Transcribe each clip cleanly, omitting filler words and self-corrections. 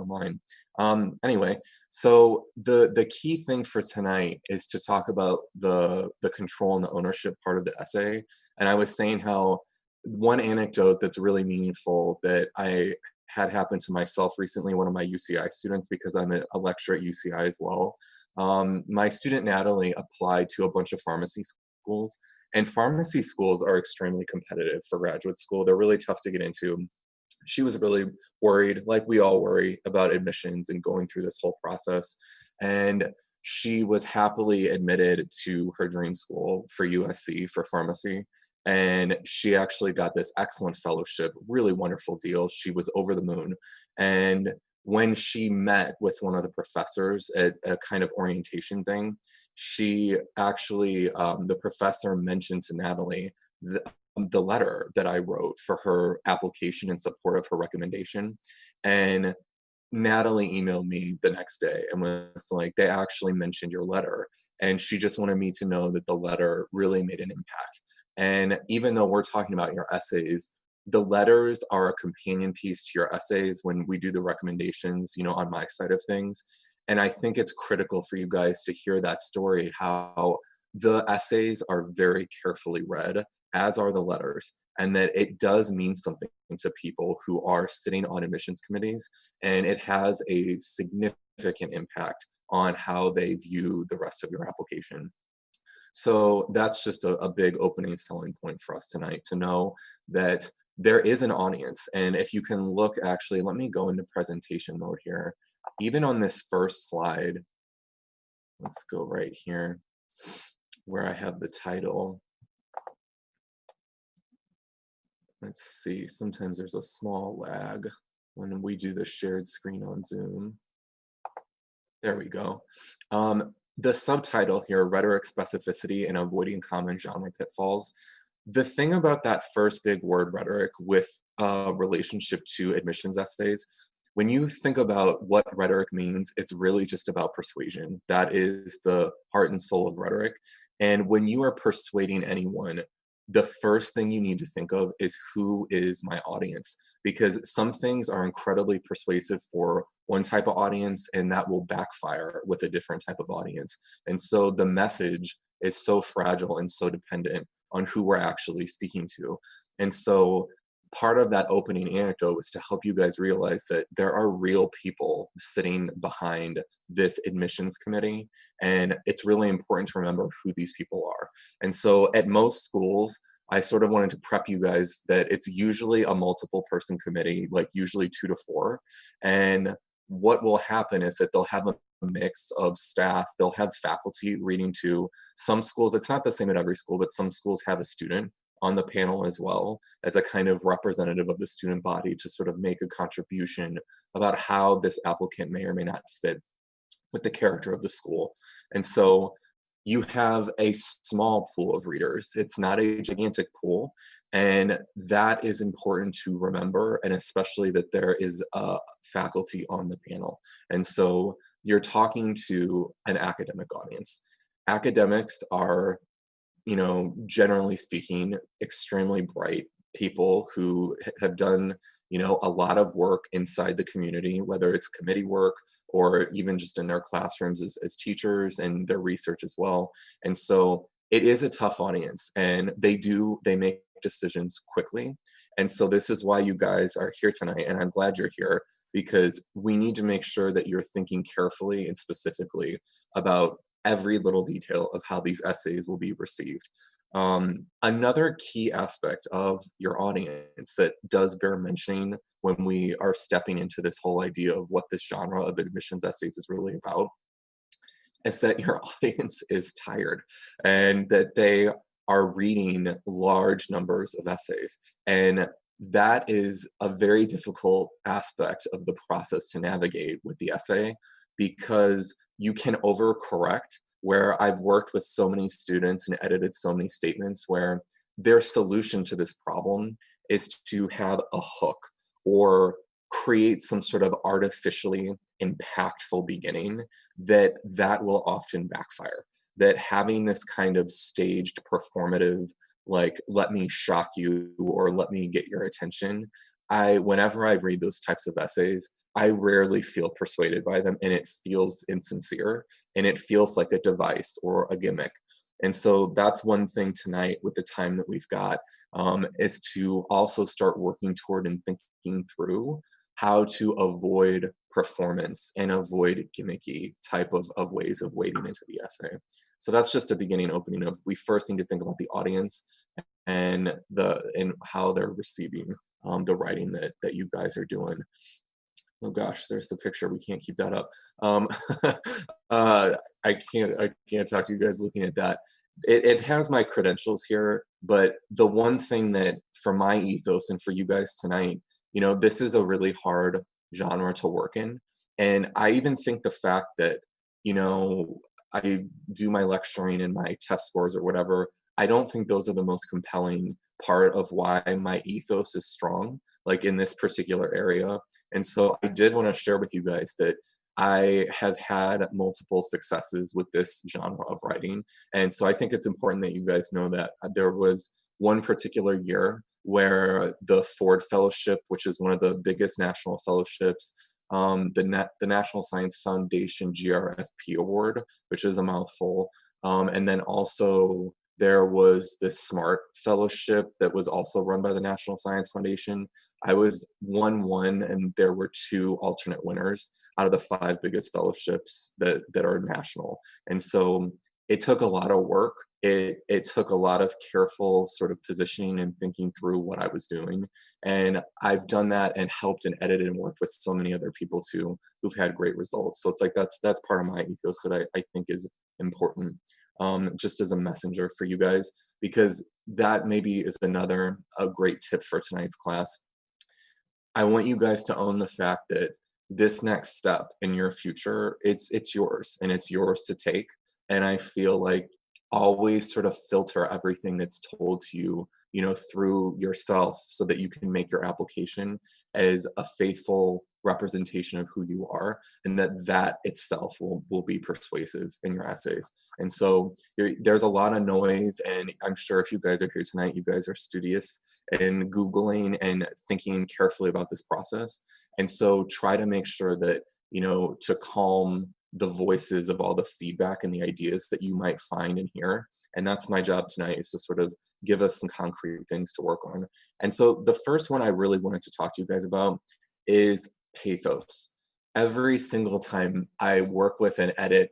online. Anyway, so the key thing for tonight is to talk about the control and the ownership part of the essay. And I was saying how one anecdote that's really meaningful that I had happened to myself recently, one of my UCI students, because I'm a lecturer at UCI as well. My student Natalie applied to a bunch of pharmacy schools, and pharmacy schools are extremely competitive for graduate school. They're really tough to get into. She was really worried, like we all worry, about admissions and going through this whole process. And she was happily admitted to her dream school for USC for pharmacy. And she actually got this excellent fellowship, really wonderful deal. She was over the moon. And when she met with one of the professors at a kind of orientation thing, she actually, the professor mentioned to Natalie the letter that I wrote for her application in support of her recommendation. And Natalie emailed me the next day and was like, they actually mentioned your letter. And she just wanted me to know that the letter really made an impact. And even though we're talking about your essays, the letters are a companion piece to your essays when we do the recommendations, on my side of things. And I think it's critical for you guys to hear that story, how the essays are very carefully read, as are the letters, and that it does mean something to people who are sitting on admissions committees, and it has a significant impact on how they view the rest of your application. So that's just a big opening selling point for us tonight, to know that there is an audience. And if you can look, actually, let me go into presentation mode here. Even on this first slide, let's go right here where I have the title. Let's see, sometimes there's a small lag when we do the shared screen on Zoom. There we go. The subtitle here, Rhetoric, Specificity, and Avoiding Common Genre Pitfalls. The thing about that first big word, rhetoric, with relationship to admissions essays, when you think about what rhetoric means, it's really just about persuasion. That is the heart and soul of rhetoric. And when you are persuading anyone, the first thing you need to think of is, who is my audience? Because some things are incredibly persuasive for one type of audience, and that will backfire with a different type of audience. And so the message is so fragile and so dependent on who we're actually speaking to. And so part of that opening anecdote was to help you guys realize that there are real people sitting behind this admissions committee, and it's really important to remember who these people are. And so at most schools, I sort of wanted to prep you guys that it's usually a multiple person committee, like usually 2 to 4. And what will happen is that they'll have a mix of staff, they'll have faculty reading to. Some schools, it's not the same at every school, but some schools have a student on the panel as well, as a kind of representative of the student body, to sort of make a contribution about how this applicant may or may not fit with the character of the school. And so you have a small pool of readers. It's not a gigantic pool. And that is important to remember, and especially that there is a faculty on the panel. And so you're talking to an academic audience. Academics are, generally speaking, extremely bright people who have done, a lot of work inside the community, whether it's committee work or even just in their classrooms as teachers, and their research as well. And so it is a tough audience, and they make decisions quickly. And so this is why you guys are here tonight, and I'm glad you're here, because we need to make sure that you're thinking carefully and specifically about every little detail of how these essays will be received. Another key aspect of your audience that does bear mentioning when we are stepping into this whole idea of what this genre of admissions essays is really about is that your audience is tired, and that they are reading large numbers of essays. And that is a very difficult aspect of the process to navigate with the essay, because you can overcorrect, where I've worked with so many students and edited so many statements where their solution to this problem is to have a hook or create some sort of artificially impactful beginning that will often backfire. That having this kind of staged performative, like, let me shock you or let me get your attention, whenever I read those types of essays, I rarely feel persuaded by them, and it feels insincere, and it feels like a device or a gimmick. And so that's one thing tonight with the time that we've got, is to also start working toward and thinking through how to avoid performance and avoid gimmicky type of ways of wading into the essay. So that's just a beginning opening of, we first need to think about the audience and how they're receiving the writing that you guys are doing. Oh gosh, there's the picture. We can't keep that up. I can't talk to you guys looking at that. It has my credentials here, but the one thing that for my ethos and for you guys tonight, this is a really hard genre to work in. And I even think the fact that, I do my lecturing and my test scores or whatever, I don't think those are the most compelling part of why my ethos is strong, like in this particular area. And so I did want to share with you guys that I have had multiple successes with this genre of writing. And so I think it's important that you guys know that there was one particular year where the Ford Fellowship, which is one of the biggest national fellowships, the National Science Foundation GRFP Award, which is a mouthful, and then also there was this SMART Fellowship that was also run by the National Science Foundation. I was won, and there were two alternate winners out of the 5 biggest fellowships that are national. And so it took a lot of work. It took a lot of careful sort of positioning and thinking through what I was doing. And I've done that and helped and edited and worked with so many other people too who've had great results. So it's like that's part of my ethos that I think is important, just as a messenger for you guys, because that maybe is a great tip for tonight's class. I want you guys to own the fact that this next step in your future, it's yours, and it's yours to take. And I feel like always sort of filter everything that's told to you, through yourself, so that you can make your application as a faithful representation of who you are, and that itself will be persuasive in your essays. And so there's a lot of noise, and I'm sure if you guys are here tonight, you guys are studious and Googling and thinking carefully about this process. And so try to make sure that, to calm the voices of all the feedback and the ideas that you might find and hear. And that's my job tonight, is to sort of give us some concrete things to work on. And so the first one I really wanted to talk to you guys about is pathos. Every single time I work with and edit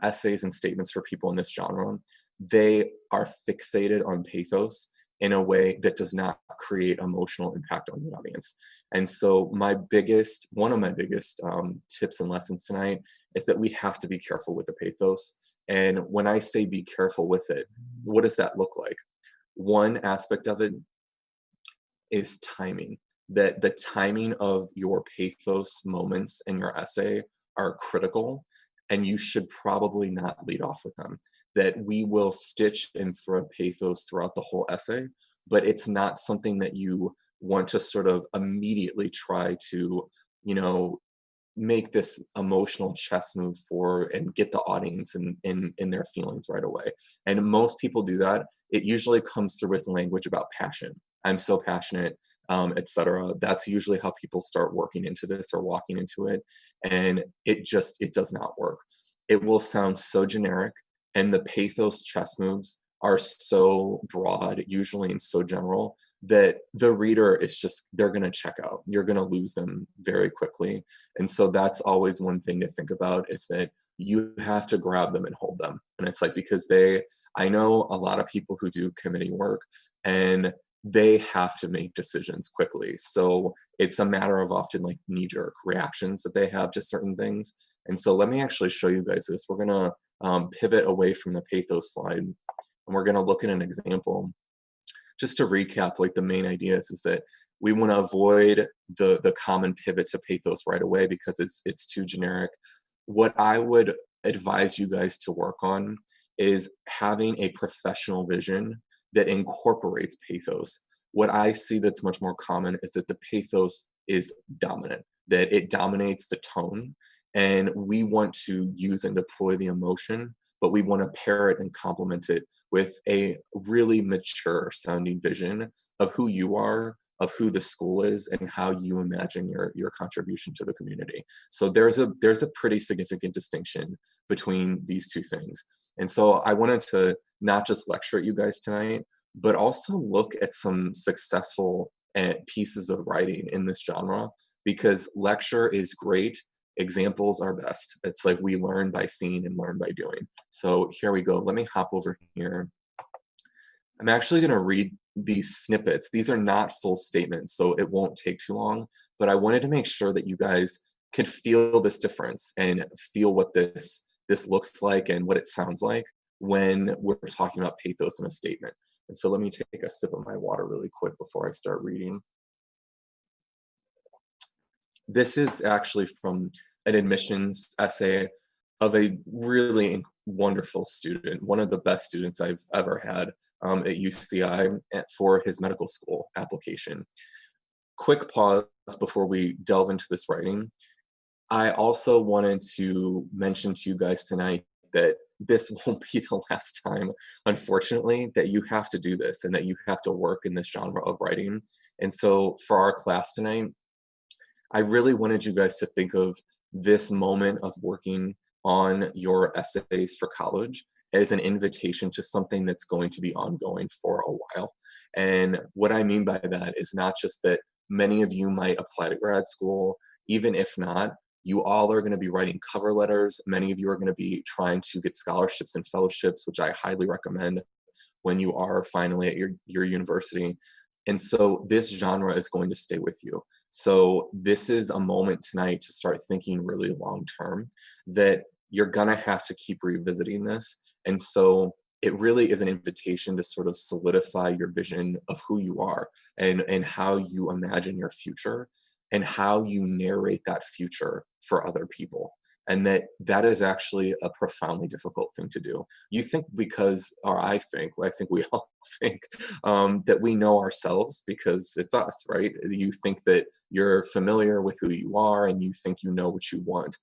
essays and statements for people in this genre, they are fixated on pathos in a way that does not create emotional impact on the audience. And so one of my biggest tips and lessons tonight is that we have to be careful with the pathos. And when I say be careful with it, what does that look like? One aspect of it is timing. That the timing of your pathos moments in your essay are critical, and you should probably not lead off with them. That we will stitch and thread pathos throughout the whole essay, but it's not something that you want to sort of immediately try to, make this emotional chess move for and get the audience in their feelings right away. And most people do that. It usually comes through with language about passion. I'm so passionate, etc. That's usually how people start working into this or walking into it. And it does not work. It will sound so generic, and the pathos chess moves are so broad, usually, and so general, that the reader they're going to check out. You're going to lose them very quickly. And so that's always one thing to think about, is that you have to grab them and hold them. And it's like, because I know a lot of people who do committee work, and they have to make decisions quickly. So it's a matter of often like knee-jerk reactions that they have to certain things. And so let me actually show you guys this. We're going to pivot away from the pathos slide, and we're going to look at an example. Just to recap, like the main ideas is that we want to avoid the common pivot to pathos right away because it's too generic. What I would advise you guys to work on is having a professional vision that incorporates pathos. What I see that's much more common is that the pathos is dominant, that it dominates the tone, and we want to use and deploy the emotion but we want to pair it and complement it with a really mature sounding vision of who you are, of who the school is, and how you imagine your contribution to the community. So there's a pretty significant distinction between these two things. And so I wanted to not just lecture at you guys tonight, but also look at some successful pieces of writing in this genre, because lecture is great, examples are best. It's like we learn by seeing and learn by doing. So here we go. Let me hop over here. I'm actually going to read these snippets. These are not full statements, so it won't take too long, but I wanted to make sure that you guys could feel this difference and feel what this looks like and what it sounds like when we're talking about pathos in a statement. And so let me take a sip of my water really quick before I start reading. This is actually from an admissions essay of a really wonderful student, one of the best students I've ever had at UCI for his medical school application. Quick pause before we delve into this writing. I also wanted to mention to you guys tonight that this won't be the last time, unfortunately, that you have to do this and that you have to work in this genre of writing. And so for our class tonight, I really wanted you guys to think of this moment of working on your essays for college as an invitation to something that's going to be ongoing for a while. And what I mean by that is not just that many of you might apply to grad school, even if not, you all are going to be writing cover letters. Many of you are going to be trying to get scholarships and fellowships, which I highly recommend when you are finally at your university. And so this genre is going to stay with you. So this is a moment tonight to start thinking really long term, that you're gonna have to keep revisiting this. And so it really is an invitation to sort of solidify your vision of who you are and how you imagine your future and how you narrate that future for other people. And that is actually a profoundly difficult thing to do. You think because, or I think we all think that we know ourselves because it's us, right? You think that you're familiar with who you are and you think you know what you want.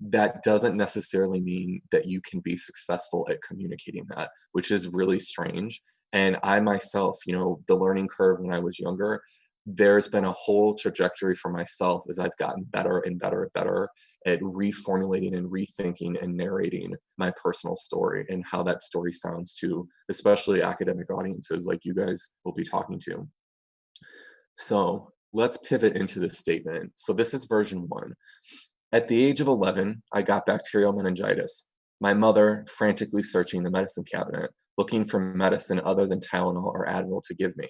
That doesn't necessarily mean that you can be successful at communicating that, which is really strange. And I myself, the learning curve when I was younger, there's been a whole trajectory for myself as I've gotten better and better and better at reformulating and rethinking and narrating my personal story and how that story sounds to especially academic audiences like you guys will be talking to. So let's pivot into this statement. So this is version 1. At the age of 11, I got bacterial meningitis. My mother frantically searching the medicine cabinet, looking for medicine other than Tylenol or Advil to give me.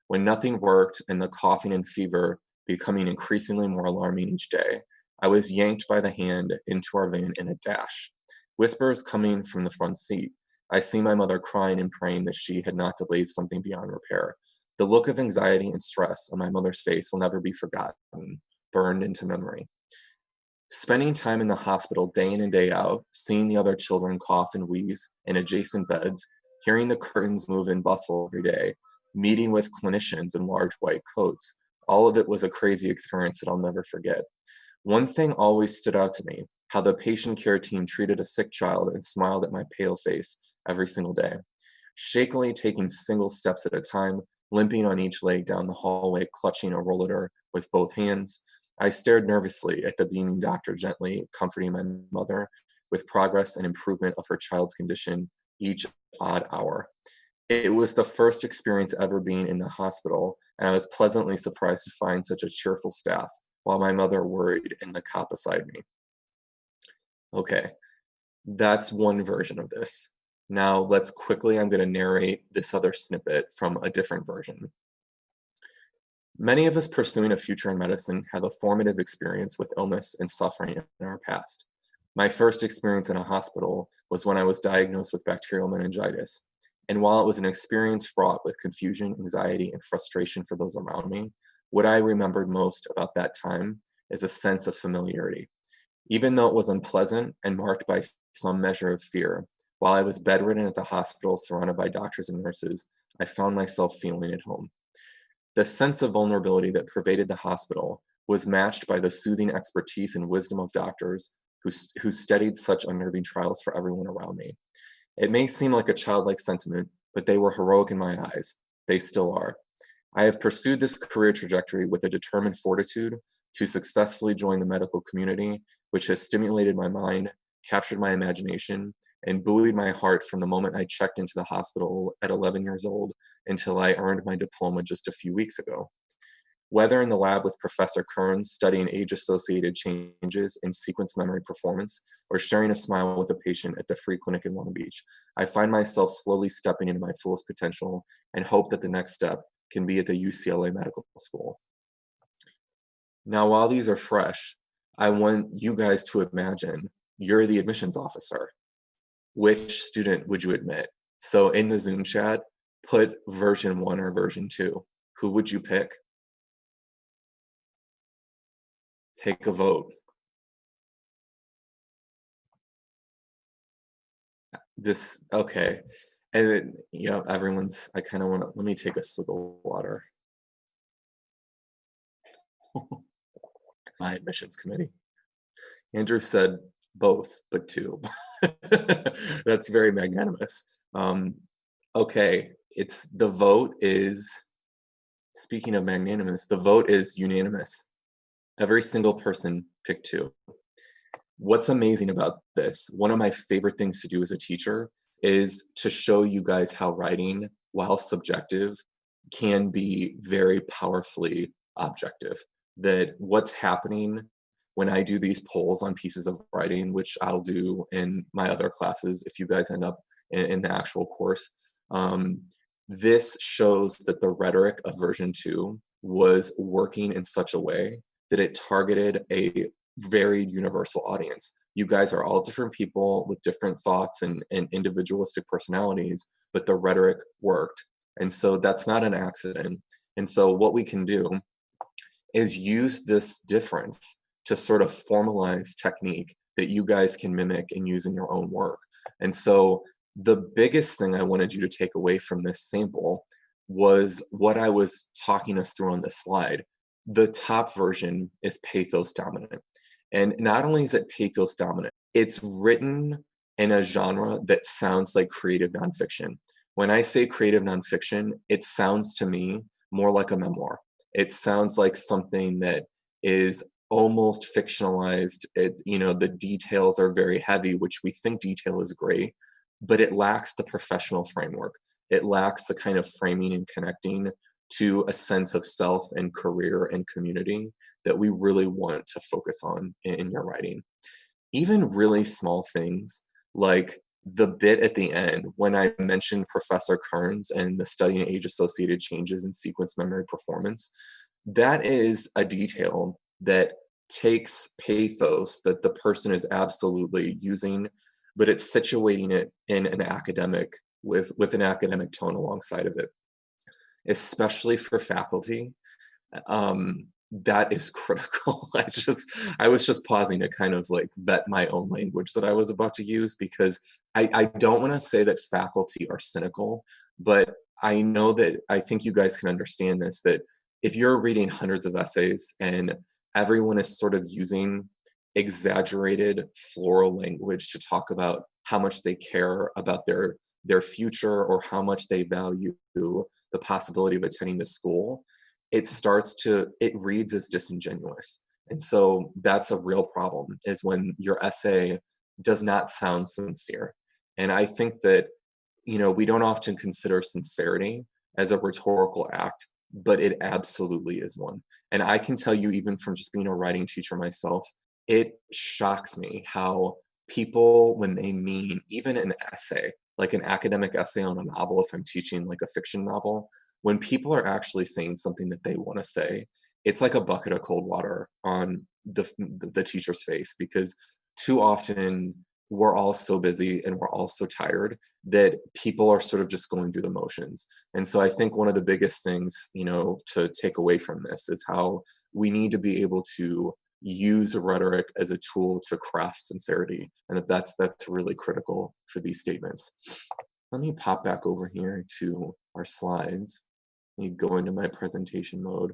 When nothing worked and the coughing and fever becoming increasingly more alarming each day, I was yanked by the hand into our van in a dash. Whispers coming from the front seat. I see my mother crying and praying that she had not delayed something beyond repair. The look of anxiety and stress on my mother's face will never be forgotten, burned into memory. Spending time in the hospital day in and day out, seeing the other children cough and wheeze in adjacent beds, hearing the curtains move and bustle every day, meeting with clinicians in large white coats, all of it was a crazy experience that I'll never forget. One thing always stood out to me, how the patient care team treated a sick child and smiled at my pale face every single day. Shakily taking single steps at a time, limping on each leg down the hallway, clutching a rollator with both hands, I stared nervously at the beaming doctor gently comforting my mother with progress and improvement of her child's condition each odd hour. It was the first experience ever being in the hospital, and I was pleasantly surprised to find such a cheerful staff, while my mother worried in the cot beside me. Okay, that's one version of this. Now let's quickly, I'm going to narrate this other snippet from a different version. Many of us pursuing a future in medicine have a formative experience with illness and suffering in our past. My first experience in a hospital was when I was diagnosed with bacterial meningitis. And while it was an experience fraught with confusion, anxiety, and frustration for those around me, what I remembered most about that time is a sense of familiarity. Even though it was unpleasant and marked by some measure of fear, while I was bedridden at the hospital surrounded by doctors and nurses, I found myself feeling at home. The sense of vulnerability that pervaded the hospital was matched by the soothing expertise and wisdom of doctors, who studied such unnerving trials for everyone around me. It may seem like a childlike sentiment, but they were heroic in my eyes. They still are. I have pursued this career trajectory with a determined fortitude to successfully join the medical community, which has stimulated my mind, captured my imagination, and buoyed my heart from the moment I checked into the hospital at 11 years old until I earned my diploma just a few weeks ago. Whether in the lab with Professor Kearns studying age-associated changes in sequence memory performance, or sharing a smile with a patient at the free clinic in Long Beach, I find myself slowly stepping into my fullest potential and hope that the next step can be at the UCLA Medical School. Now, while these are fresh, I want you guys to imagine you're the admissions officer. Which student would you admit? So in the Zoom chat, put version 1 or version 2. Who would you pick? Take a vote. Okay. And everyone's, I kind of want to, let me take a swig of water. My admissions committee. Andrew said both, but 2. That's very magnanimous. Okay, the vote is, speaking of magnanimous, the vote is unanimous. Every single person picked 2. What's amazing about this, one of my favorite things to do as a teacher is to show you guys how writing, while subjective, can be very powerfully objective. That what's happening when I do these polls on pieces of writing, which I'll do in my other classes if you guys end up in the actual course, this shows that the rhetoric of version 2 was working in such a way that it targeted a very universal audience. You guys are all different people with different thoughts and individualistic personalities, but the rhetoric worked. And so that's not an accident. And so what we can do is use this difference to sort of formalize technique that you guys can mimic and use in your own work. And so the biggest thing I wanted you to take away from this sample was what I was talking us through on this slide. The top version is pathos dominant. And not only is it pathos dominant, it's written in a genre that sounds like creative nonfiction. When I say creative nonfiction, it sounds to me more like a memoir. It sounds like something that is almost fictionalized. The details are very heavy, which we think detail is great, but it lacks the professional framework. It lacks the kind of framing and connecting to a sense of self and career and community that we really want to focus on in your writing. Even really small things like the bit at the end when I mentioned Professor Kearns and the studying age-associated changes in sequence memory performance, that is a detail that takes pathos that the person is absolutely using, but it's situating it in an academic with an academic tone alongside of it, especially for faculty. That is critical. I was just pausing to kind of like vet my own language that I was about to use, because I don't want to say that faculty are cynical, but I know that I think you guys can understand this, that if you're reading hundreds of essays and everyone is sort of using exaggerated floral language to talk about how much they care about their future or how much they value the possibility of attending the school, it reads as disingenuous. And so that's a real problem, is when your essay does not sound sincere. And I think that, we don't often consider sincerity as a rhetorical act, but it absolutely is one. And I can tell you, even from just being a writing teacher myself, it shocks me how people, when they mean even an essay, like an academic essay on a novel, if I'm teaching like a fiction novel, when people are actually saying something that they want to say, it's like a bucket of cold water on the teacher's face, because too often we're all so busy and we're all so tired that people are sort of just going through the motions. And so I think one of the biggest things, to take away from this is how we need to be able to use rhetoric as a tool to craft sincerity, and that's really critical for these statements. Let me pop back over here to our slides. Let me go into my presentation mode.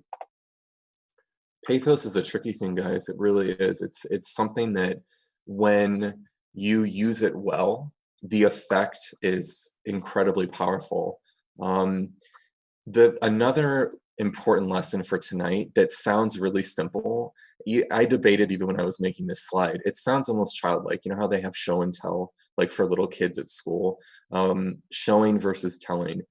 Pathos is a tricky thing, guys. It really is. It's something that when you use it well, the effect is incredibly powerful. Um, Another important lesson for tonight that sounds really simple. I debated even when I was making this slide. It sounds almost childlike. You know how they have show and tell, like for little kids at school. Showing versus telling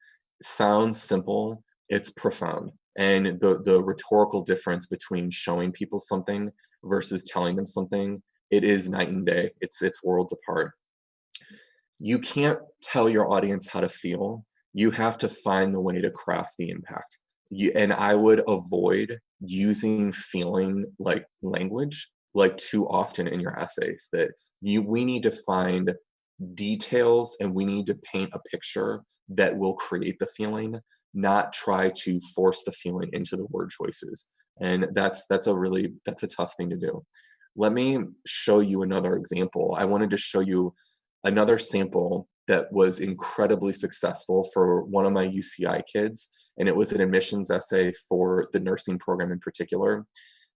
sounds simple. It's profound, and the rhetorical difference between showing people something versus telling them something, it is night and day. It's worlds apart. You can't tell your audience how to feel. You have to find the way to craft the impact. And I would avoid using feeling like language like too often in your essays. That we need to find details and we need to paint a picture that will create the feeling, not try to force the feeling into the word choices. And that's a tough thing to do. Let me show you another example. I wanted to show you another sample that was incredibly successful for one of my UCI kids, and it was an admissions essay for the nursing program in particular.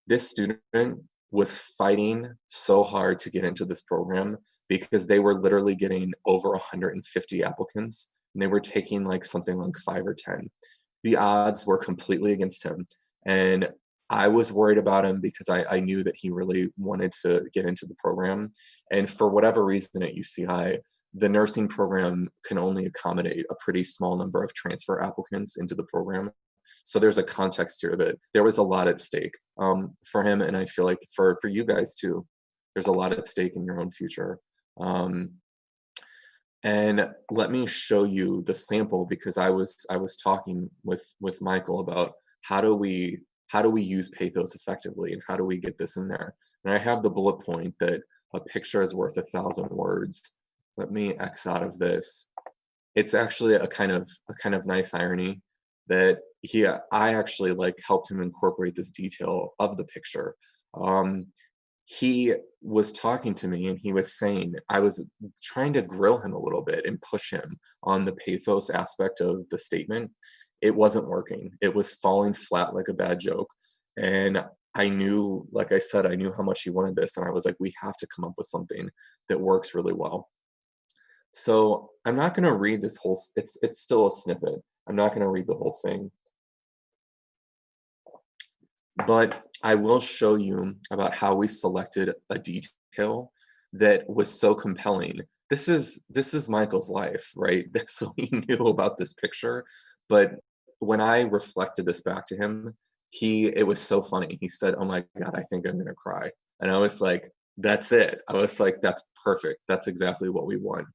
This student was fighting so hard to get into this program because they were literally getting over 150 applicants, and they were taking like something like 5 or 10. The odds were completely against him, and I was worried about him because I knew that he really wanted to get into the program. And for whatever reason at UCI, the nursing program can only accommodate a pretty small number of transfer applicants into the program. So there's a context here that there was a lot at stake for him, and I feel like for you guys too, there's a lot at stake in your own future. Um, and let me show you the sample because I was talking with Michael about how do we use pathos effectively and how do we get this in there. And I have the bullet point that a picture is worth 1,000 words. Let me X out of this. It's actually a kind of nice irony that I actually like helped him incorporate this detail of the picture. He was talking to me and he was saying, I was trying to grill him a little bit and push him on the pathos aspect of the statement. It wasn't working. It was falling flat like a bad joke. And I knew, like I said, I knew how much he wanted this. And I was like, we have to come up with something that works really well. So I'm not going to read this whole, it's still a snippet. I'm not going to read the whole thing. But I will show you about how we selected a detail that was so compelling. This is Michael's life, right? So he knew about this picture, but when I reflected this back to him, it was so funny. He said, "Oh my God, I think I'm gonna cry." And I was like, "That's it." I was like, "That's perfect. That's exactly what we want."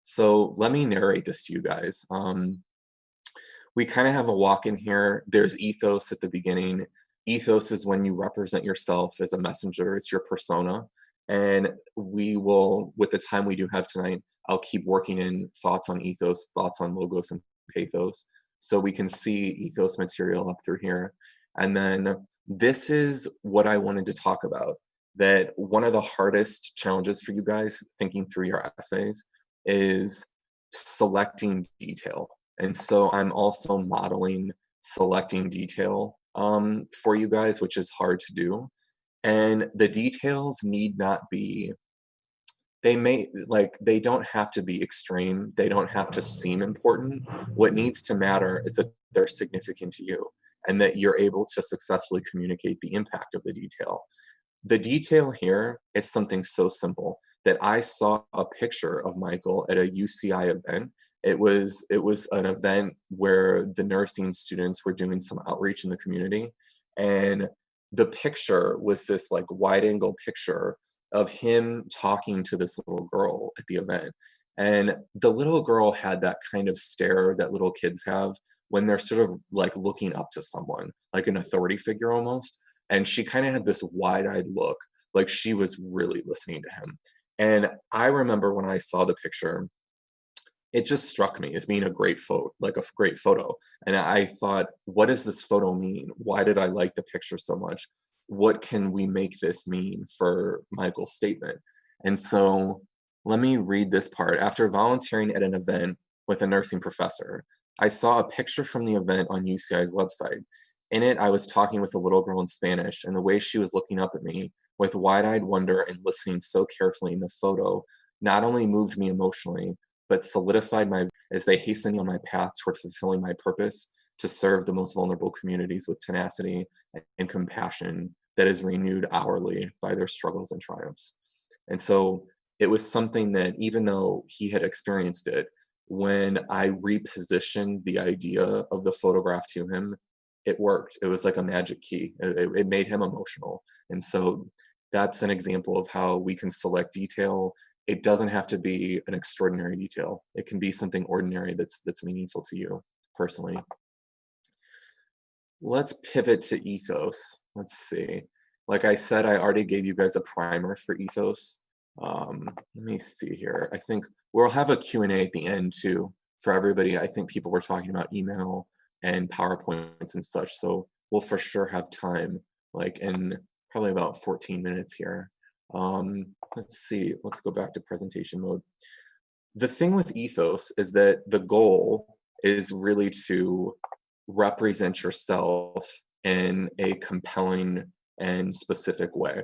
So let me narrate this to you guys. We kind of have a walk in here. There's ethos at the beginning. Ethos is when you represent yourself as a messenger, it's your persona. And we will, with the time we do have tonight, I'll keep working in thoughts on ethos, thoughts on logos and pathos. So we can see ethos material up through here. And then this is what I wanted to talk about, that one of the hardest challenges for you guys thinking through your essays is selecting detail. And so I'm also modeling selecting detail for you guys, which is hard to do. And the details need not be, they don't have to be extreme. They don't have to seem important. What needs to matter is that they're significant to you and that you're able to successfully communicate the impact of the detail. The detail here is something so simple that I saw a picture of Michael at a UCI event. It was an event where the nursing students were doing some outreach in the community, and the picture was this like wide angle picture of him talking to this little girl at the event. And the little girl had that kind of stare that little kids have when they're sort of like looking up to someone, like an authority figure almost. And she kind of had this wide-eyed look, like she was really listening to him. And I remember when I saw the picture, it just struck me as being a great photo, like a great photo. And I thought, what does this photo mean? Why did I like the picture so much? What can we make this mean for Michael's statement? And so let me read this part. After volunteering at an event with a nursing professor, I saw a picture from the event on UCI's website. In it, I was talking with a little girl in Spanish, and the way she was looking up at me with wide-eyed wonder and listening so carefully in the photo not only moved me emotionally, but solidified my as they hastened on my path toward fulfilling my purpose to serve the most vulnerable communities with tenacity and compassion that is renewed hourly by their struggles and triumphs. And so it was something that, even though he had experienced it, when I repositioned the idea of the photograph to him, it worked. It was like a magic key. It made him emotional. And so that's an example of how we can select detail. It doesn't have to be an extraordinary detail. It can be something ordinary that's meaningful to you personally. Let's pivot to Ethos. Let's see. Like I said, I already gave you guys a primer for Ethos. Let me see here. I think we'll have a Q&A at the end too for everybody. I think people were talking about email and PowerPoints and such, so we'll for sure have time, like in probably about 14 minutes here. Let's see. Let's go back to presentation mode. The thing with Ethos is that the goal is really to represent yourself in a compelling and specific way.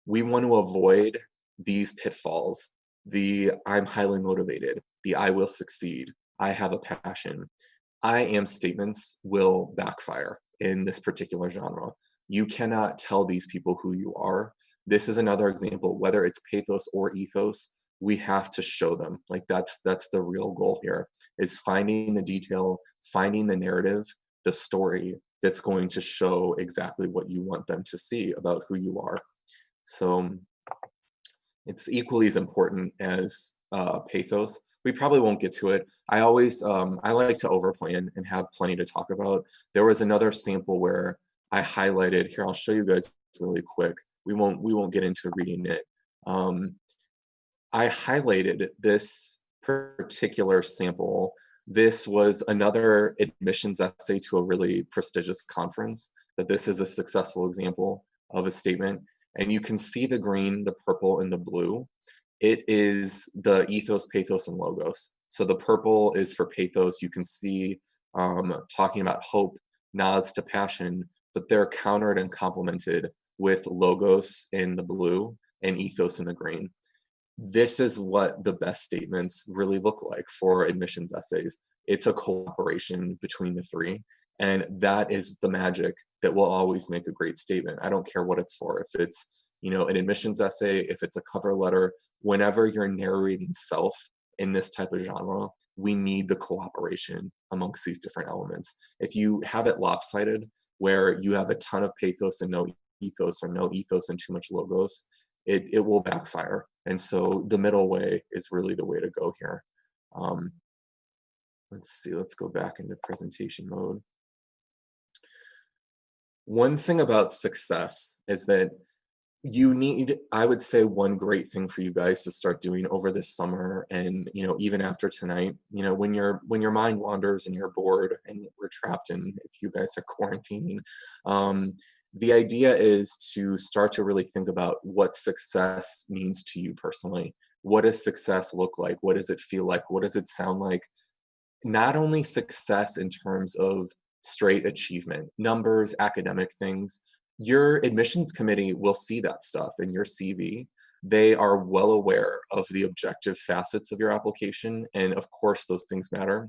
We want to avoid these pitfalls: the I'm highly motivated, the I will succeed, I have a passion. I am statements will backfire in this particular genre. You cannot tell these people who you are. This is another example, whether it's pathos or ethos, we have to show them. Like that's the real goal here, is finding the detail, finding the narrative, the story that's going to show exactly what you want them to see about who you are. So it's equally as important as pathos. We probably won't get to it. I always I like to overplan and have plenty to talk about. There was another sample where I highlighted here. I'll show you guys really quick. We won't get into reading it. I highlighted this particular sample. This was another admissions essay to a really prestigious conference, that this is a successful example of a statement. And you can see the green, the purple, and the blue. It is the ethos, pathos, and logos. So the purple is for pathos. You can see talking about hope, nods to passion, but they're countered and complemented with logos in the blue and ethos in the green. This is what the best statements really look like for admissions essays. It's a cooperation between the three, and that is the magic that will always make a great statement. I don't care what it's for. If it's, you know, an admissions essay, if it's a cover letter, whenever you're narrating self in this type of genre, we need the cooperation amongst these different elements. If you have it lopsided, where you have a ton of pathos and no ethos, or no ethos and too much logos, it will backfire. And so the middle way is really the way to go here. Let's see, let's go back into presentation mode. One thing about success is that you need, I would say, one great thing for you guys to start doing over this summer, and you know, even after tonight, you know, when your mind wanders and you're bored and we're trapped in, if you guys are quarantining, the idea is to start to really think about what success means to you personally. What does success look like? What does it feel like? What does it sound like? Not only success in terms of straight achievement, numbers, academic things. Your admissions committee will see that stuff in your CV. They are well aware of the objective facets of your application, and of course those things matter.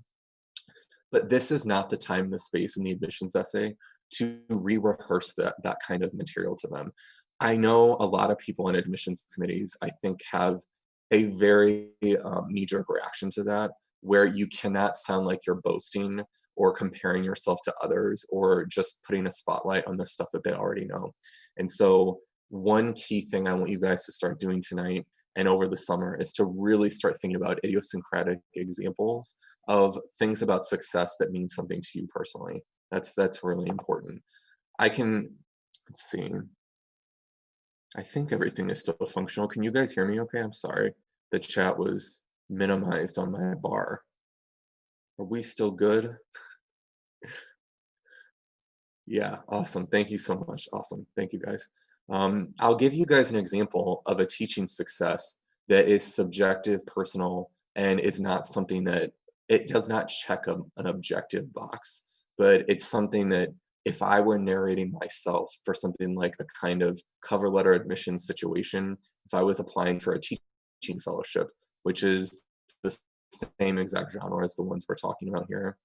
But this is not the time, the space in the admissions essay to re-rehearse that kind of material to them. I know a lot of people in admissions committees, I think, have a very knee-jerk reaction to that, where you cannot sound like you're boasting or comparing yourself to others or just putting a spotlight on the stuff that they already know. And so one key thing I want you guys to start doing tonight and over the summer is to really start thinking about idiosyncratic examples of things about success that mean something to you personally. That's really important. Let's see. I think everything is still functional. Can you guys hear me okay? I'm sorry. The chat was minimized on my bar. Are we still good? Yeah, awesome. Thank you so much. Awesome. Thank you, guys. I'll give you guys an example of a teaching success that is subjective, personal, and is not something that, it does not check an objective box, but it's something that if I were narrating myself for something like a kind of cover letter admission situation, if I was applying for a teaching fellowship, which is the same exact genre as the ones we're talking about here,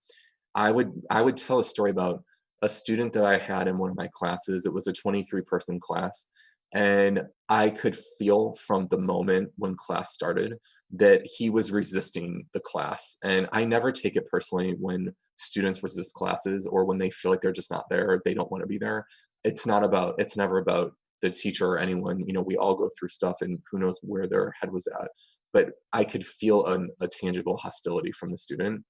I would tell a story about a student that I had in one of my classes. It was a 23-person class, and I could feel from the moment when class started that he was resisting the class. And I never take it personally when students resist classes or when they feel like they're just not there, they don't want to be there. It's never about the teacher or anyone. We all go through stuff, and who knows where their head was at. But I could feel a tangible hostility from the student.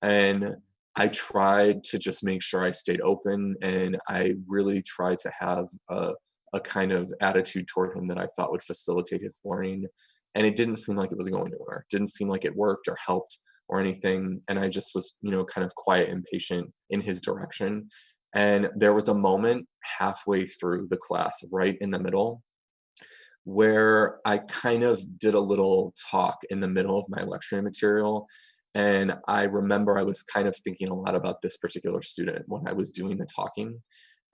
And I tried to just make sure I stayed open, and I really tried to have a kind of attitude toward him that I thought would facilitate his learning. And it didn't seem like it was going anywhere. Didn't seem like it worked or helped or anything. And I just was, kind of quiet and patient in his direction. And there was a moment halfway through the class, right in the middle, where I kind of did a little talk in the middle of my lecturing material. And I remember I was kind of thinking a lot about this particular student when I was doing the talking.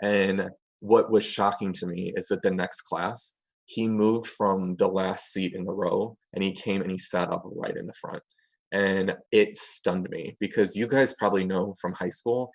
And what was shocking to me is that the next class, he moved from the last seat in the row and he came and he sat up right in the front. And it stunned me because you guys probably know from high school,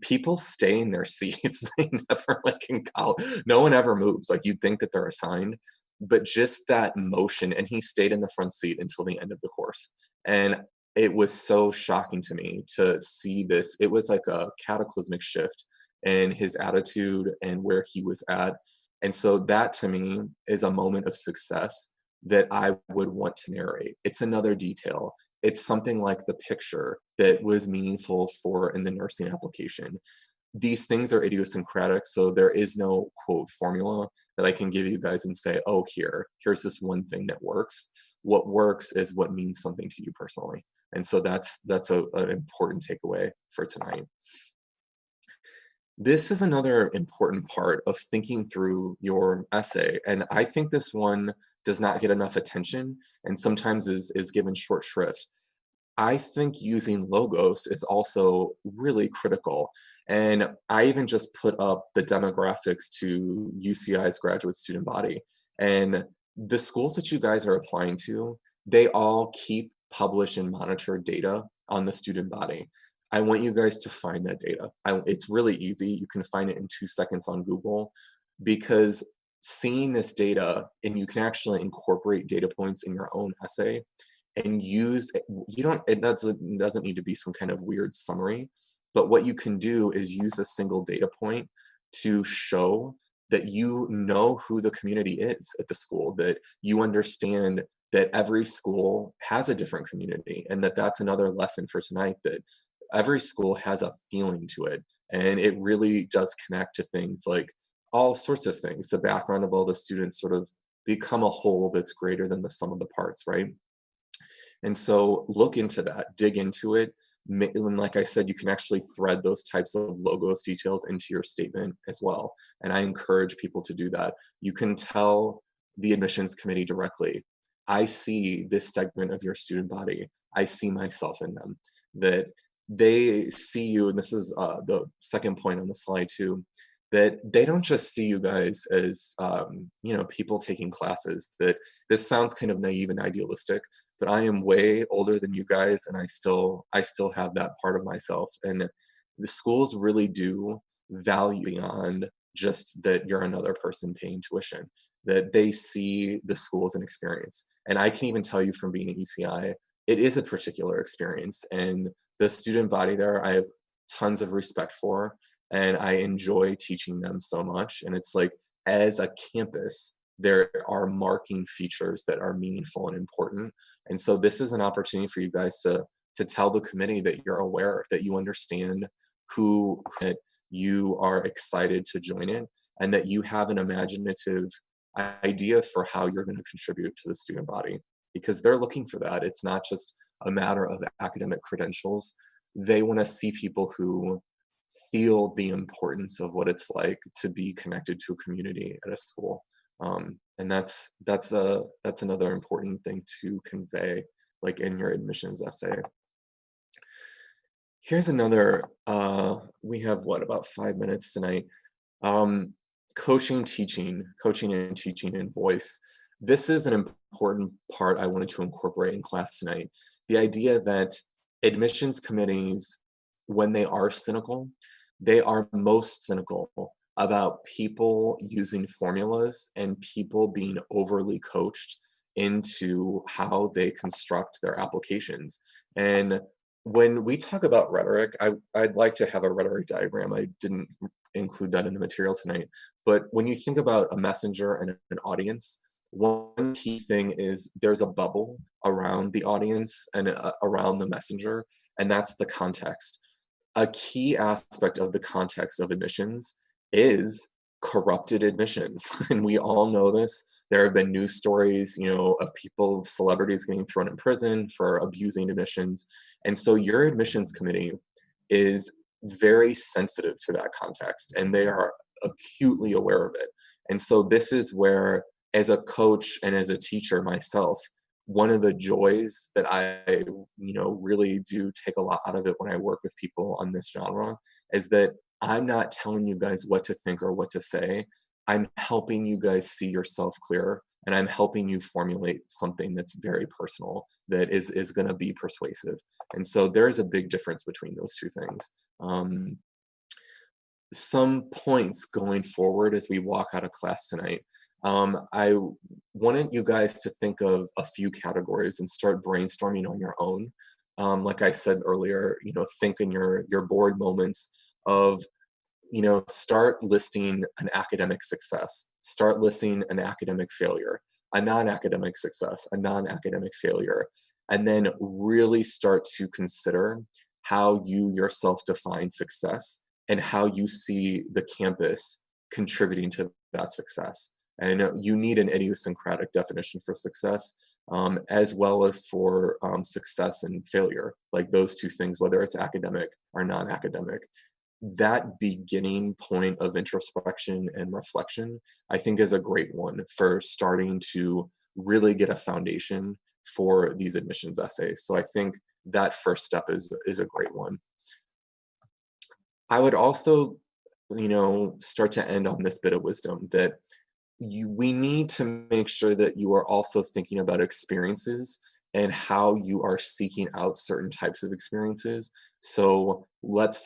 people stay in their seats. They never, like in college, no one ever moves. Like you'd think that they're assigned, but just that motion. And he stayed in the front seat until the end of the course. And it was so shocking to me to see this. It was like a cataclysmic shift in his attitude and where he was at. And so that to me is a moment of success that I would want to narrate. It's another detail. It's something like the picture that was meaningful for in the nursing application. These things are idiosyncratic, so there is no quote formula that I can give you guys and say, oh, here's this one thing that works. What works is what means something to you personally. And so that's an important takeaway for tonight. This is another important part of thinking through your essay. And I think this one does not get enough attention and sometimes is given short shrift. I think using logos is also really critical. And I even just put up the demographics to UCI's graduate student body. And the schools that you guys are applying to, they all keep, publish, and monitor data on the student body. I want you guys to find that data. It's really easy. You can find it in 2 seconds on Google, because seeing this data, and you can actually incorporate data points in your own essay and use it doesn't need to be some kind of weird summary, but what you can do is use a single data point to show that you know who the community is at the school, that you understand that every school has a different community, and that's another lesson for tonight, that every school has a feeling to it, and it really does connect to things like all sorts of things. The background of all the students sort of become a whole that's greater than the sum of the parts, right? And so look into that, dig into it. And like I said, you can actually thread those types of logos details into your statement as well. And I encourage people to do that. You can tell the admissions committee directly, I see this segment of your student body. I see myself in them. That they see you, and this is the second point on the slide too, that they don't just see you guys as people taking classes. That this sounds kind of naive and idealistic, but I am way older than you guys, and I still have that part of myself. And the schools really do value beyond just that you're another person paying tuition, that they see the school as an experience. And I can even tell you from being at UCI, it is a particular experience. And the student body there, I have tons of respect for, and I enjoy teaching them so much. And it's like, as a campus, there are marking features that are meaningful and important. And so this is an opportunity for you guys to tell the committee that you're aware, that you understand who, that you are excited to join in, and that you have an imaginative idea for how you're going to contribute to the student body, because they're looking for that. It's not just a matter of academic credentials. They want to see people who feel the importance of what it's like to be connected to a community at a school. And that's another important thing to convey, like in your admissions essay. Here's another, we have what, about 5 minutes tonight. Um, coaching and teaching in voice. This is an important part I wanted to incorporate in class tonight. The idea that admissions committees, when they are cynical, they are most cynical about people using formulas and people being overly coached into how they construct their applications. And when we talk about rhetoric, I'd like to have a rhetoric diagram. I didn't include that in the material tonight. But when you think about a messenger and an audience, one key thing is there's a bubble around the audience and around the messenger, and that's the context. A key aspect of the context of admissions is corrupted admissions. And we all know this. There have been news stories, of people, celebrities getting thrown in prison for abusing admissions. And so your admissions committee is very sensitive to that context and they are acutely aware of it. And so this is where, as a coach and as a teacher myself, one of the joys that I, really do take a lot out of it when I work with people on this genre is that I'm not telling you guys what to think or what to say. I'm helping you guys see yourself clearer and I'm helping you formulate something that's very personal that is going to be persuasive. And so there's a big difference between those two things. Um, some points going forward as we walk out of class tonight. I wanted you guys to think of a few categories and start brainstorming on your own. Like I said earlier, think in your board moments of, start listing an academic success, start listing an academic failure, a non-academic success, a non-academic failure, and then really start to consider how you yourself define success and how you see the campus contributing to that success. And you need an idiosyncratic definition for success, as well as for success and failure, like those two things, whether it's academic or non-academic. That beginning point of introspection and reflection, I think, is a great one for starting to really get a foundation for these admissions essays. So I think that first step is a great one. I would also, start to end on this bit of wisdom that we need to make sure that you are also thinking about experiences and how you are seeking out certain types of experiences. So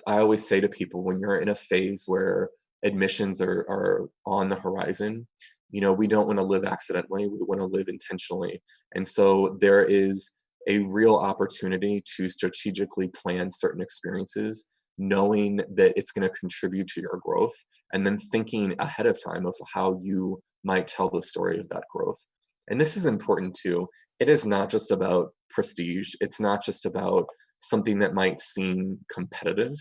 I always say to people, when you're in a phase where admissions are on the horizon, we don't want to live accidentally, we want to live intentionally. And so there is a real opportunity to strategically plan certain experiences, knowing that it's going to contribute to your growth, and then thinking ahead of time of how you might tell the story of that growth. And this is important too. It is not just about prestige, it's not just about something that might seem competitive.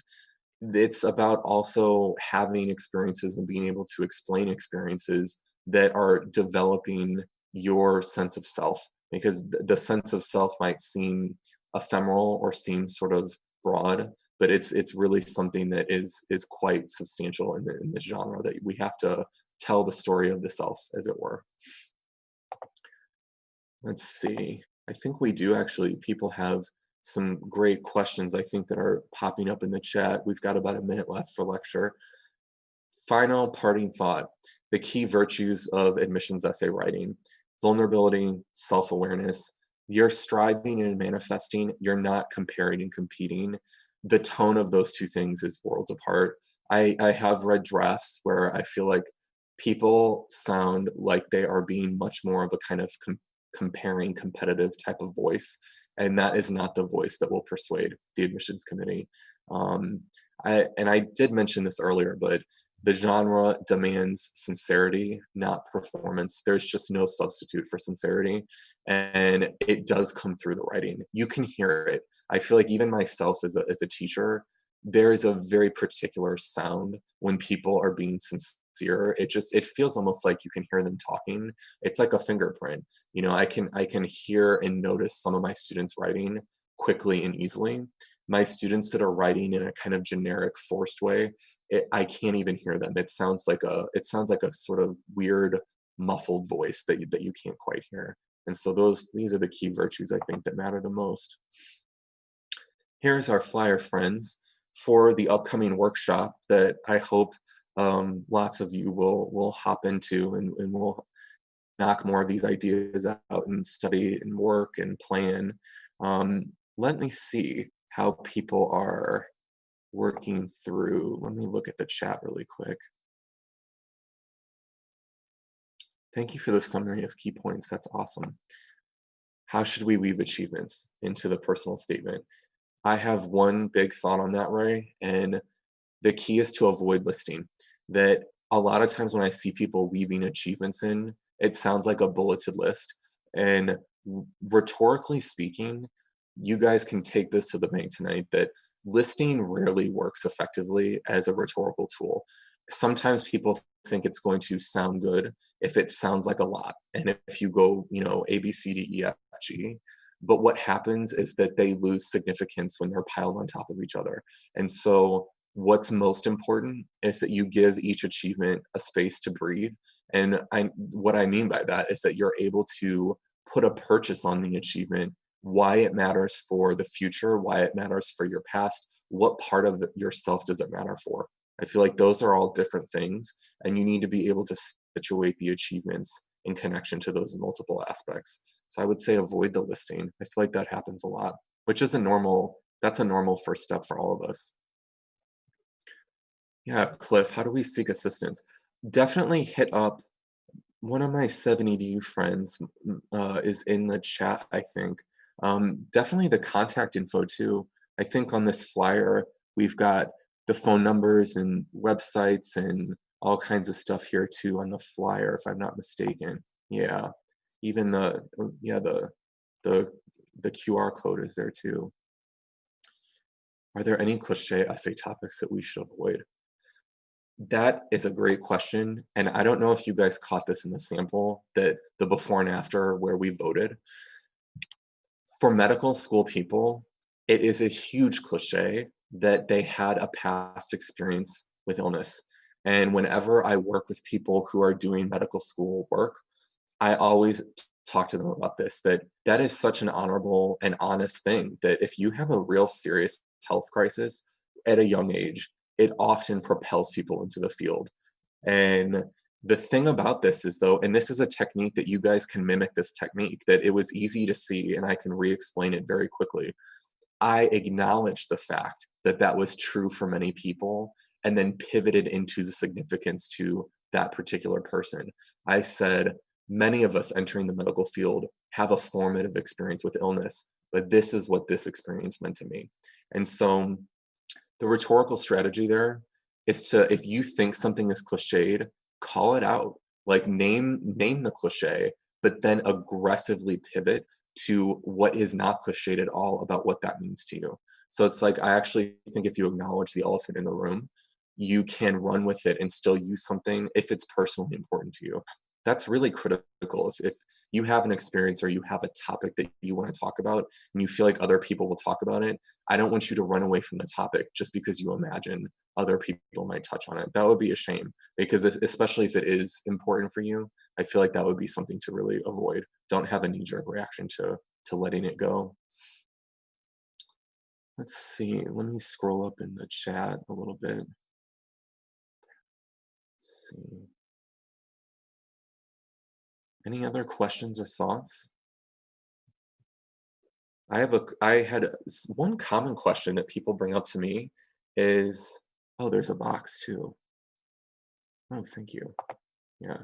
It's about also having experiences and being able to explain experiences that are developing your sense of self, because the sense of self might seem ephemeral or seem sort of broad, but it's really something that is quite substantial in the genre, that we have to tell the story of the self, as it were. Let's see. I think we do actually, people have some great questions, I think, that are popping up in the chat. We've got about a minute left for lecture. Final parting thought: the key virtues of admissions essay writing: vulnerability, self-awareness. You're striving and manifesting, you're not comparing and competing. The tone of those two things is worlds apart. I have read drafts where I feel like people sound like they are being much more of a kind of comparing, competitive type of voice, and that is not the voice that will persuade the admissions committee. Um, I did mention this earlier, but the genre demands sincerity, not performance. There's just no substitute for sincerity, and it does come through the writing. You can hear it. I feel like even myself as a teacher, there is a very particular sound when people are being sincere. It feels almost like you can hear them talking. It's like a fingerprint. I can hear and notice some of my students writing quickly and easily. My students that are writing in a kind of generic, forced way, I can't even hear them. It sounds like a sort of weird, muffled voice that you can't quite hear. And so these are the key virtues, I think, that matter the most. here's our flyer, friends, for the upcoming workshop that I hope lots of you will hop into, and we'll knock more of these ideas out and study and work and plan. Let me see how people are working through. Let me look at the chat really quick. Thank you for the summary of key points. That's awesome. How should we weave achievements into the personal statement? I have one big thought on that, Ray, and the key is to avoid listing. That a lot of times when I see people weaving achievements in, it sounds like a bulleted list. And rhetorically speaking, you guys can take this to the bank tonight, that listing rarely works effectively as a rhetorical tool. Sometimes people think it's going to sound good if it sounds like a lot. And if you go, A, B, C, D, E, F, G, but what happens is that they lose significance when they're piled on top of each other. And so what's most important is that you give each achievement a space to breathe. And what I mean by that is that you're able to put a purchase on the achievement, why it matters for the future, why it matters for your past, what part of yourself does it matter for. I feel like those are all different things, and you need to be able to situate the achievements in connection to those multiple aspects. So I would say avoid the listing. I feel like that happens a lot, which is that's a normal first step for all of us. Yeah, Cliff, how do we seek assistance? Definitely hit up one of my 7EDU friends, is in the chat, I think. Definitely the contact info too. I think on this flyer, we've got the phone numbers and websites and all kinds of stuff here too on the flyer, if I'm not mistaken. Yeah, even the QR code is there too. Are there any cliche essay topics that we should avoid? That is a great question. And I don't know if you guys caught this in the sample, that the before and after where we voted. For medical school people, it is a huge cliche that they had a past experience with illness. And whenever I work with people who are doing medical school work, I always talk to them about this, that is such an honorable and honest thing, that if you have a real serious health crisis at a young age, it often propels people into the field. And the thing about this is though, and this is a technique that you guys can mimic this technique, that it was easy to see and I can re-explain it very quickly. I acknowledged the fact that that was true for many people and then pivoted into the significance to that particular person. I said, many of us entering the medical field have a formative experience with illness, but this is what this experience meant to me. And so the rhetorical strategy there is to, if you think something is cliched, call it out, like name the cliche, but then aggressively pivot to what is not cliched at all about what that means to you. So it's like, I actually think if you acknowledge the elephant in the room, you can run with it and still use something if it's personally important to you. That's really critical. If you have an experience or you have a topic that you want to talk about and you feel like other people will talk about it, I don't want you to run away from the topic just because you imagine other people might touch on it. That would be a shame, because especially if it is important for you, I feel like that would be something to really avoid. Don't have a knee-jerk reaction to letting it go. Let's see, let me scroll up in the chat a little bit. Let's see. Any other questions or thoughts? I had one common question that people bring up to me is, oh, there's a box too. Oh, thank you. Yeah.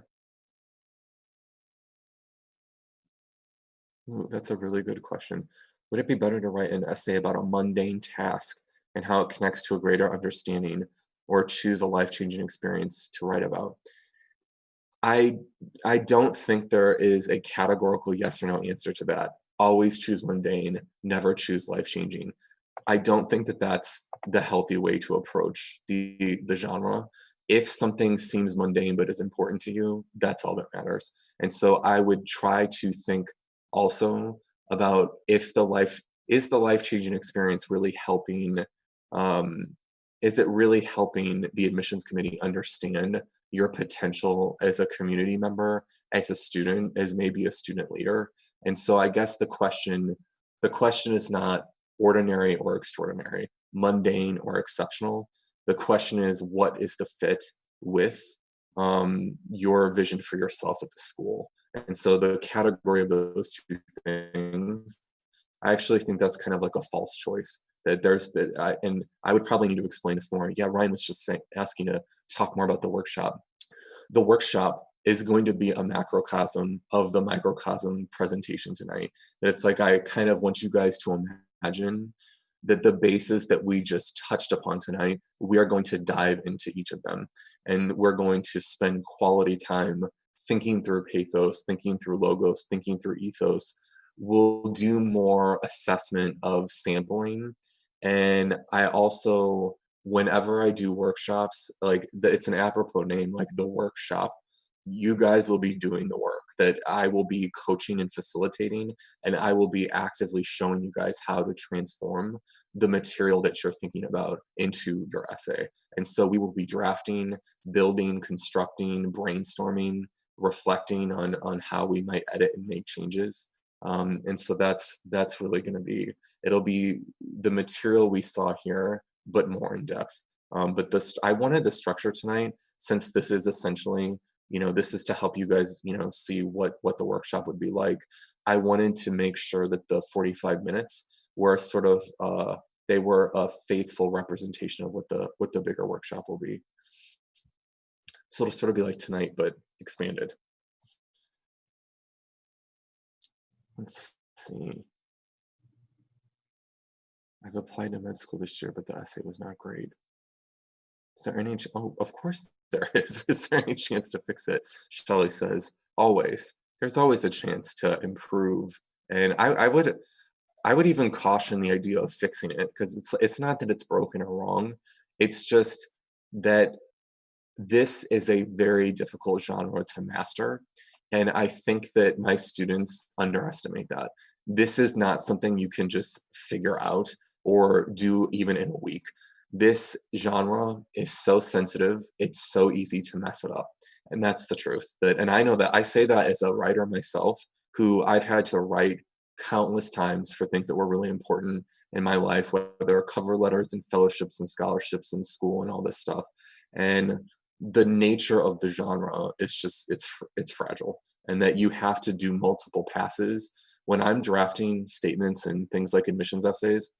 Ooh, that's a really good question. Would it be better to write an essay about a mundane task and how it connects to a greater understanding, or choose a life-changing experience to write about? I don't think there is a categorical yes or no answer to that. Always choose mundane, never choose life-changing. I don't think that that's the healthy way to approach the genre. If something seems mundane but is important to you, that's all that matters. And so I would try to think also about, if the life-changing experience really helping, um, is it really helping the admissions committee understand your potential as a community member, as a student, as maybe a student leader? And so I guess the question is not, ordinary or extraordinary, mundane or exceptional. The question is, what is the fit with your vision for yourself at the school? And so the category of those two things, I actually think that's kind of like a false choice. That there's that, and I would probably need to explain this more. Yeah, Ryan was just asking to talk more about the workshop. The workshop is going to be a macrocosm of the microcosm presentation tonight. It's like I kind of want you guys to imagine that the bases that we just touched upon tonight, we are going to dive into each of them. And we're going to spend quality time thinking through pathos, thinking through logos, thinking through ethos. We'll do more assessment of sampling. And I also, whenever I do workshops, like it's an apropos name, like the workshop, you guys will be doing the work that I will be coaching and facilitating, and I will be actively showing you guys how to transform the material that you're thinking about into your essay. And so we will be drafting, building, constructing, brainstorming, reflecting on how we might edit and make changes. And so that's really going to be, it'll be the material we saw here, but more in depth. But this, I wanted the structure tonight, since this is essentially, this is to help you guys, see what the workshop would be like. I wanted to make sure that the 45 minutes were sort of, they were a faithful representation of what the bigger workshop will be. So it'll sort of be like tonight, but expanded. Let's see. I've applied to med school this year, but the essay was not great. Is there any, oh, of course there is. Is there any chance to fix it? Shelley says, always. There's always a chance to improve. And I would even caution the idea of fixing it, because it's not that it's broken or wrong. It's just that this is a very difficult genre to master. And I think that my students underestimate that. This is not something you can just figure out or do even in a week. This genre is so sensitive, it's so easy to mess it up. And that's the truth. And I know that I say that as a writer myself, who I've had to write countless times for things that were really important in my life, whether cover letters and fellowships and scholarships in school and all this stuff. And the nature of the genre is just, it's fragile, and that you have to do multiple passes. When I'm drafting statements and things like admissions essays,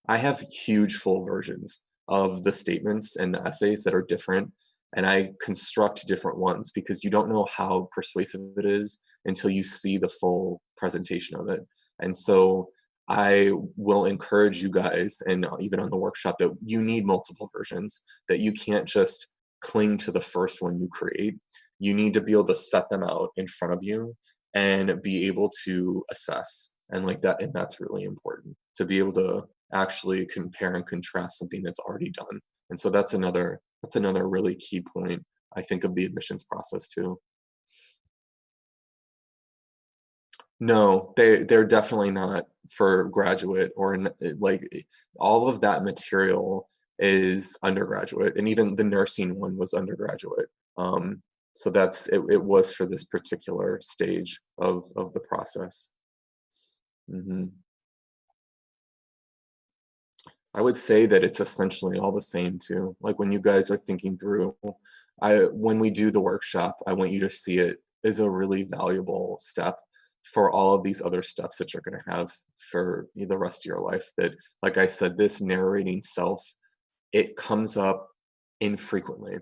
I have huge full versions of the statements and the essays that are different, and I construct different ones because you don't know how persuasive it is until you see the full presentation of it. And so I will encourage you guys, and even on the workshop, that you need multiple versions, that you can't just cling to the first one you create. You need to be able to set them out in front of you and be able to assess, and like that, and that's really important, to be able to actually compare and contrast something that's already done. And so that's another really key point, I think, of the admissions process too. No, they're definitely not for graduate or like all of that material is undergraduate, and even the nursing one was undergraduate. So it was for this particular stage of the process. Hmm. I would say that it's essentially all the same too. Like when you guys are thinking through, when we do the workshop, I want you to see it as a really valuable step for all of these other steps that you're going to have for the rest of your life. That, like I said, this narrating self, it comes up infrequently,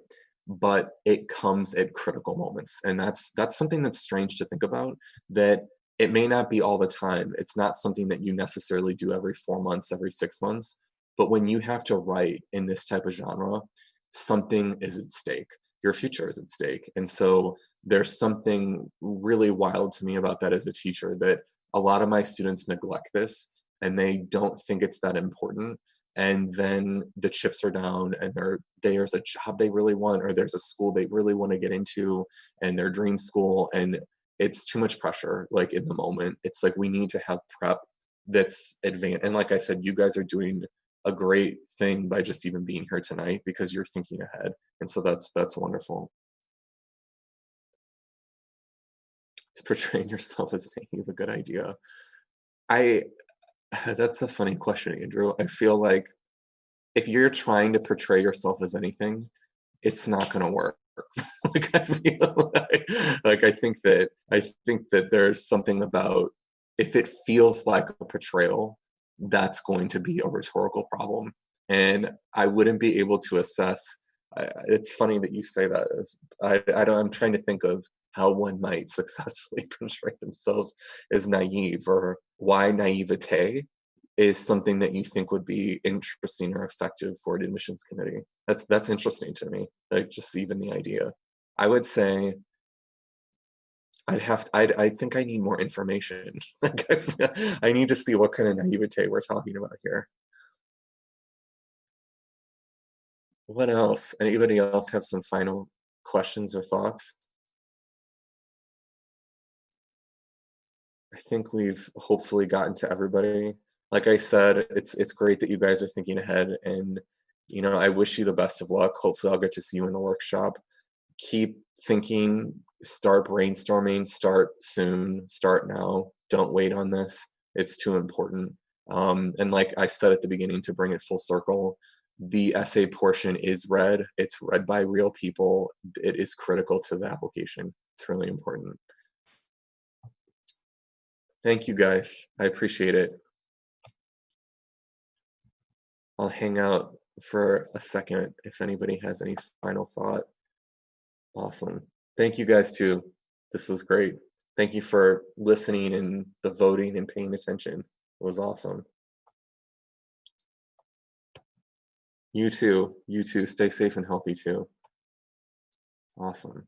but it comes at critical moments. And that's something that's strange to think about, that it may not be all the time. It's not something that you necessarily do every 4 months, every 6 months. But when you have to write in this type of genre, something is at stake. Your future is at stake. And so there's something really wild to me about that as a teacher, that a lot of my students neglect this and they don't think it's that important. And then the chips are down, and there's a job they really want, or there's a school they really want to get into, and their dream school, and it's too much pressure. Like in the moment, it's like we need to have prep that's advanced. And like I said, you guys are doing a great thing by just even being here tonight, because you're thinking ahead. And so that's wonderful. Just portraying yourself as thinking of a good idea. I That's a funny question, Andrew. I feel like if you're trying to portray yourself as anything, it's not gonna work. Like, I feel like I think that there's something about if it feels like a portrayal, that's going to be a rhetorical problem, and I wouldn't be able to assess. It's funny that you say that. I don't. I'm trying to think of how one might successfully portray themselves as naive, or why naivete is something that you think would be interesting or effective for an admissions committee. That's interesting to me. Like, just even the idea. I would say I think I need more information. Like, I need to see what kind of naivete we're talking about here. What else? Anybody else have some final questions or thoughts? I think we've hopefully gotten to everybody. Like I said, it's great that you guys are thinking ahead, and I wish you the best of luck. Hopefully I'll get to see you in the workshop. Keep thinking, start brainstorming, start soon, start now. Don't wait on this. It's too important. And like I said at the beginning, to bring it full circle, the essay portion is read. It's read by real people. It is critical to the application. It's really important. Thank you guys. I appreciate it. I'll hang out for a second if anybody has any final thought. Awesome. Thank you guys too. This was great. Thank you for listening and the voting and paying attention. It was awesome. You too. You too. Stay safe and healthy too. Awesome.